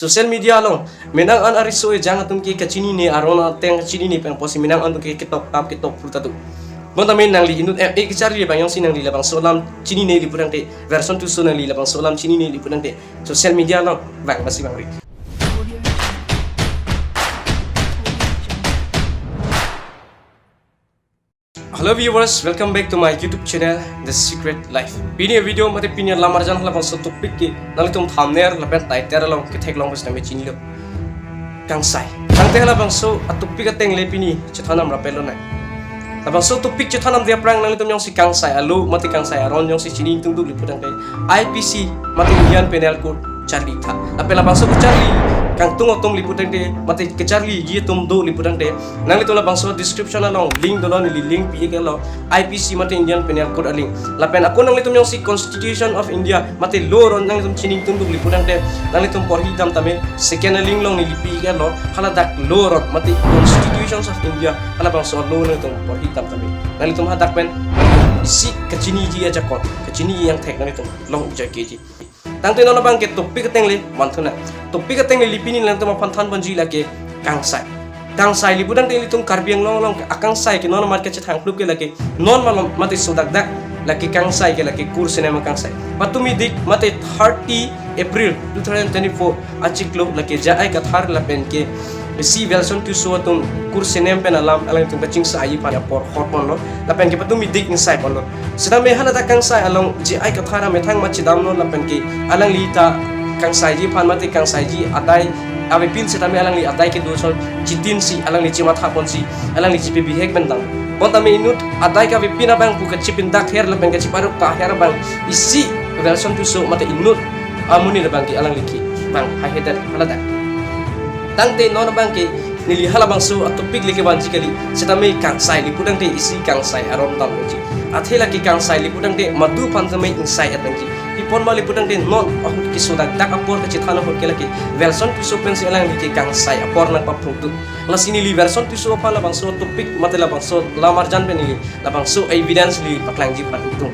Social media long menang an ariso e jangan tum ki kacini ne arona teng kacini ne peng posi menang an ki ketok tap ketok pulta tu bon tamen nang li inut e kicari bang yang sinang li labang solam cini ne li pudang te version tu sonang li labang solam cini ne li pudang te social media long bang masih bang ri. Hello viewers, welcome back to my YouTube channel, The Secret Life. Pini video mate pini lamar jan halapang so topik ki nali tum thumbnail lapen title long ki thek long bas na me chini lo. Kang sai. Kang te halapang so atopik ateng le pini chethanam rapelo na. Lapang so topik chethanam dia prang nali tum yong si kang sai alu mate kang sai aron yong si chini tung duk lipudang kai IPC mate Indian Penal Code Charlie tha. Lape lapang so Charlie kang tungo tum lipudang de mate ke Charlie ye tum do lipudang de nali tum lapang so description along link dolo ni link pi ke lo IPC mate Indian Penal Code link lapen aku nang litum yong si Constitution of India mate law ron nang litum chining tum duk lipudang de nang litum por hidam tame second link long ni lipi ke lo hala dak law ron mate Constitutions of India hala bang so law nang litum por hidam tame nang litum hadak pen si kachini ji aja kon kachini yang thek nang litum long uja keji tang te nona bang ke topik teng le manthuna topik teng le lipini lang tama panthan banji lake kangsai lipudan te litum karbiang long akang sai ke nona market chat hang ke lake non malom mate sodak dak lake kangsai ke lake kur cinema kangsai patumi dik mate 30 April 2024 achiklo lake jaai ka thar lapen ke si version tu so tum kur cinema pen alam alang tum kaching sai pa por hormon lo lapen ke patumi dik insai pon lo sedang me hala dak kangsai along jaai ka thara me thang machidam no lapen ke alang lita kangsai ji pan mate kangsai ji adai abe pin setame alang li adai ke doson jitin si alang li cimat hapon si alang li cipi bihek bentang bon tame inut adai ka pin abang buka cipin dak her leben ka ciparuk ta her bang isi version tu so mate inut amuni le bang ki alang li ki bang hahedan halada tangte non bang ki nili hala bang so atopik li ke ban jikali setame kangsai li pudang te isi kangsai aron tam ji athela ki kangsai li pudang te madu pantame insai atang ji ipon mali pudang de non ahut ki sodak dak apor ka chithana hot kelaki version tu so pen se alang ki kangsai apor na paprutu lasini li version tu so pala bang so topik matela bang so lamar jan pen li labang so evidence li paklang ji patutu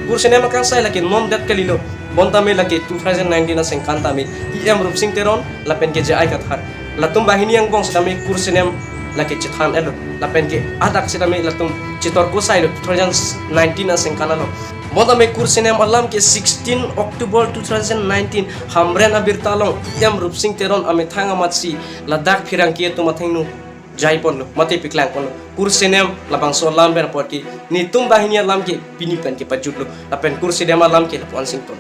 pur cinema kangsai laki non dat kalilo bontame laki 2019 na sengkanta me em rup sing teron lapen ke jai ka thar latum bahini yang bong sedame kur cinema laki chithan elo lapen ke adak sedame latum chitor ko sai 2019 na sengkana lo Montame kur cinema alam ke 16 Oktober 2019 hamren abir talong yam rup sing teron ame thanga matsi ladak phirang ke to mathengnu jaipon lo mate piklang pon kur cinema labang so lam ber porki ni tum bahini alam ke pinipan ke pajut lo lapen kur cinema alam ke lapon sing ton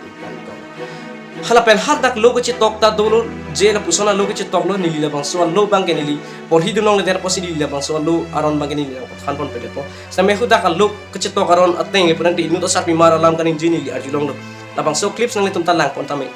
halapen hadak logo ci tokta dolo je la pusona logo ci toklo nili labang so lo bang ke nili por hidunong le der posi nili labang so lo aron bang ke nili khan pon pede po same huda ka lok ke ci tok aron ateng le punan ti inu to sar pi mar alam kanin jini li ajulong lo labang so clips nang le tum talang pon tame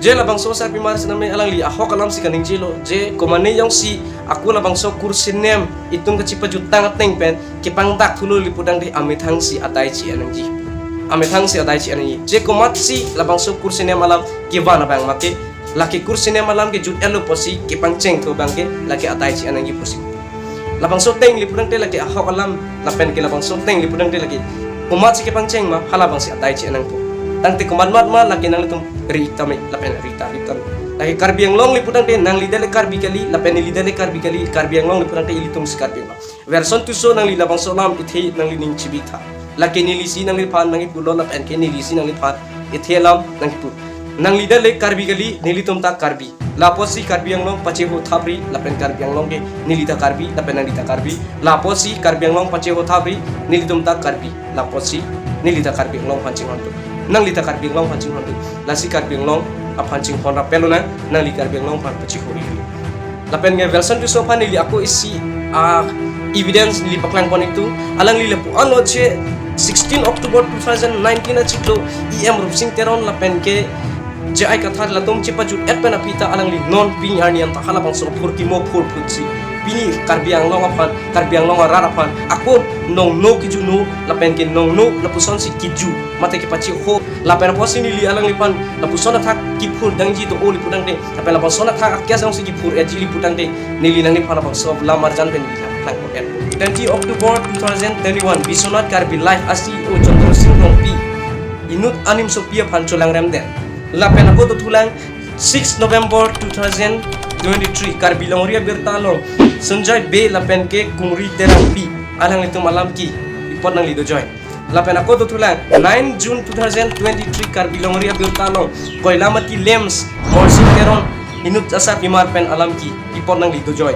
je labang so sar pimar sename alang li ahok alam si kaning jelo je komane yang si aku labang so kursinem itung kecipa jutang teng pen kipang tak thulu lipudang di amithang si atai ci anang ji amithang si atai ci anang ji je komat si labang so kursinem alam kibana bang mate laki kursinem alam ke jut elo posi kipang ceng to bang ke laki atai ci anang ji posi labang so teng lipudang te laki ahok alam lapen ke labang so teng lipudang te laki komat si kipang ceng ma halabang si atai ci anang po tangte kumat ma laki nang litum rita me lapen rita laki karbiang long lipudang de nang lidale karbi kali lapen lidale karbi kali karbiang long lipudang de ilitum skarbiang version tu so nang lidabang so lam ithe nang lining chibita laki nilisi nang lipan nang ipulo lapen ke nilisi nang lipan ithe lam nang ipu nang lidale karbi kali nilitum ta karbi laposi karbiang long pacheho thabri lapen karbiang long ke nilita karbi lapen nang lita karbi laposi karbiang long pacheho thabri nilitum ta karbi laposi nilita karbiang long pancing hantu nang lita karbiang long pancing hantu lasi karbiang long apancing hon rapelo na nang li karbiang long pan pachi hori lapen nge version tu so pan li aku isi evidence li paklang kon itu alang li lepu ano che 16 Oktober 2019 na chiklo em rup sing teron lapen ke jai kathar latum chipa jut et pen apita alang li non pin arnian ta hala bang so phur ki mo phur phutsi pini karbiang long apan karbiang long arapan aku nong no kiju no lapen ke nong no lapuson si kiju mate ke pachi ho lapen posi ni li alang lipan lapuson thak kipur dangji to oli pudang de lapen lapuson thak akyas ang si kipur ejili pudang de nili nang ni pala sob lamarjan pen ni lang ko 20 October 2021 Bisonat Karbi live asi o Chandra Singh Rompi inut anim sopia pancolang remden lapen aku tulang 6 November 2023 Karbi Longoria Bertalong Sanjay B lapen ke kumuri terapi alang itu malam ki ipot nang lido joy lapen aku tulang 9 June 2023 Karbi Longoria Bertalong koilamati lems morsin teron inut asa pimar pen alam ki ipot nang lido joy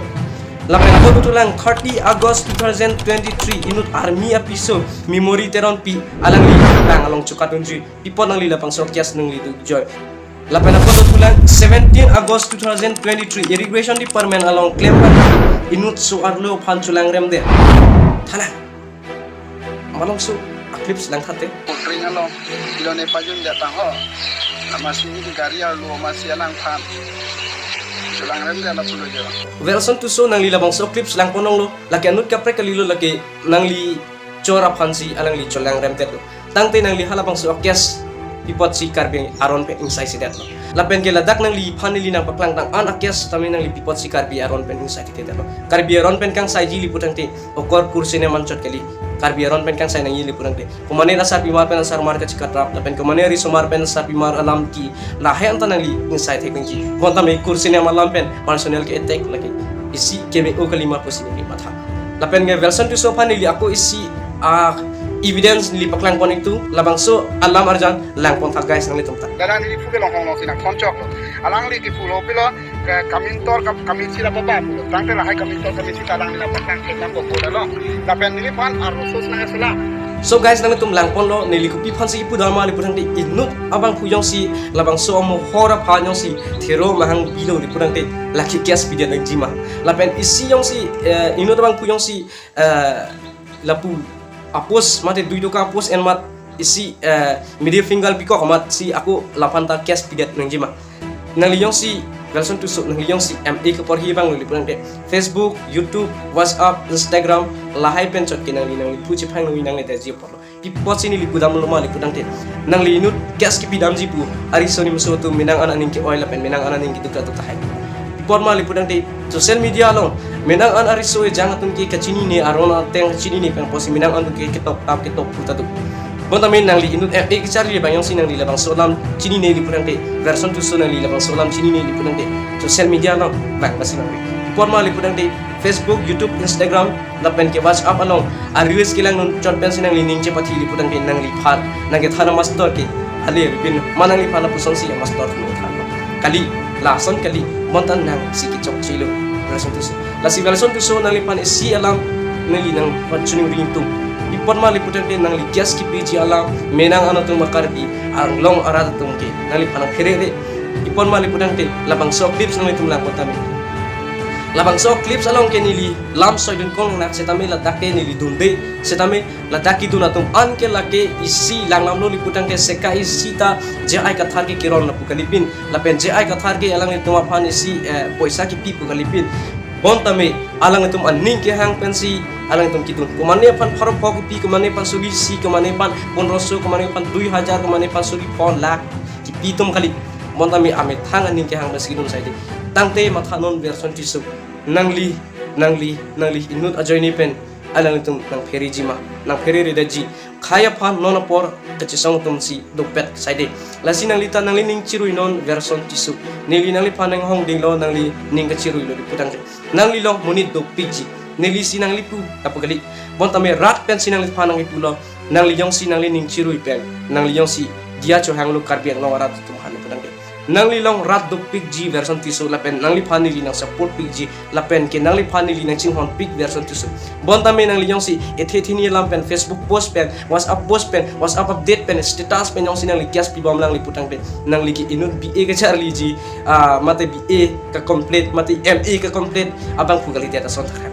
lapen aku tulang 30 August 2023 inut army episode memori teron pi alang li nang along cukatun ju ipot nang lila pang sokyas nang lido joy lapen aku tulang 17 August 2023 irrigation department along Klempan inut suarlo panculang remde tanah malong su eclipse lang khate kring along kilone pajun datang ho masih ini karya lu masih alang pan culang remde ala pulo jo version tu so nang lila bang so eclipse lang ponong lo laki anut kapre kalilo laki nang li chora pansi alang li culang remde lo tangte nang li halabang so okyas ipot si Karbi aron pe insai sidat lo lapen ke ladak nang li panili nang paklang tang an akyas tami nang li pipot si Karbi aron pen insai sidat lo Karbi aron pen kang sai ji li putang te okor kursine mancot kali Karbi aron pen kang sai nang li putang te kumane asar pimar pen asar mar ka cikatrap lapen kumane ri sumar pen asar pimar alam ki lahe anta nang li insai te kengki konta me kursine malam pen personal ke attack lagi isi keme o kalima posine ni matha lapen ge version tu so panili aku isi evidence li paklang pon itu labang so alam arjan lang pon thak guys nang litum tak dalang ni fuke long long sina konchok alang li ki pulo pilo kamintor kamisi la baba pulo tangte la hai kamintor kamisi talang ni la paklang ke nang ko lo lapen ni pan arusus na sala so guys nang litum lang pon lo nili kupi phan si pu dama li putang de inut abang puyong si labang so mo hora phanyong si thero mahang bilo li putang de laki kias bidan nang jima lapen isi yong si inut abang puyong si lapu apos mate duido ka apos en mat isi media finger biko mat si aku 8 ta cash pidat nang jima nang liyong si version tu so nang liyong si MA ke porhi bang li purang de Facebook YouTube WhatsApp Instagram lahai pen chot kinang li nang li puchi phang nang le de ji por pi pochi ni li pudam lo ma li pudang de nang li nut cash ki pidam ji pu ari soni muso tu minang ana ning ki oil pen minang ana ning ki tu ta hai por ma li pudang de social media long menang an ari soe jang atun ki kachini ni arona teng chini ni peng posi minang an ki kitop tap kitop puta tu bon tamen nang li inut FA ki chari bang yang sinang li labang solam chini ni li purang de version tu so nang li labang solam chini ni li purang de social media long bak masih nang por ma li purang de Facebook YouTube Instagram lapen ke WhatsApp along ari reels kilang nun chot pen sinang li ning chepati li purang de nang li phat nang ke thana master ke ale bin manang li phana puson si master nu thana kali lason kali montan nang si ki chok chilo version tu so la si version tu so nang lipan isi alam nali nang pachuning rintu ipon ma liputan de nang ligas ki piji alam menang ano tu makarbi ang long arad tum ke nang lipan kherere ipon ma liputan de labang so clips nang litum lang potami labang so clips along ke nili lam so dun kong nak setame la dakke nili dunde setame la dakki dun atum an ke lake isi lang lam lo liputan ke seka isi ta je ai ka thar ke kiron na pukalipin lapen je ai ka thar ke alang litum aphan isi poisa ki pi pukalipin bon tame alang itum aning ke hang pensi alang itum kitun kumane pan pharo phok pi kumane pan suli si kumane pan 1500 kumane pan 2000 kumane pan suli phon lakh ki pi tum khali bon tame ame thang aning ke hang basi dun sai de tangte mathanon version tisu nangli inut ajoy ni pen alang itum nang pheri jima nang pheri redaji khaya phan non por kachisong tum si dopet sai de lasi nang lita nang ning chirui non version tisu nili nang li phanang hong ding lo nang li ning ka chirui lo putang nang li lo munit do piji nili sinang li pu tapagali bon tame rat pen sinang li phanang ipu lo nang li yong sinang li ning chirui pen nang li yong si dia cho hang lo karbiang lo arat tum han putang nang li long rat do piji version tisu lapen nang li phani li nang support piji lapen ke nang li phani li nang chinghon pig version tisu bon tame nang li yong si ethethini lam pen Facebook post pen WhatsApp update pen status pen yong si nang li gas pi bom nang li putang pen nang li ki inut BA ke charli ji mate BA ka complete mate MA ka complete abang pugali dia ta son thakha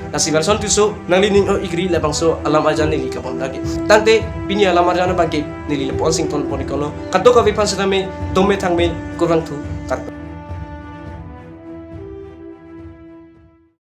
nasi version tisu nang li ning o igri labang so alam ajan ni ka pon lagi tante pini alam arjan bangke nili le Washington ponikono kato ka vipan sa me tome thangme kurang thu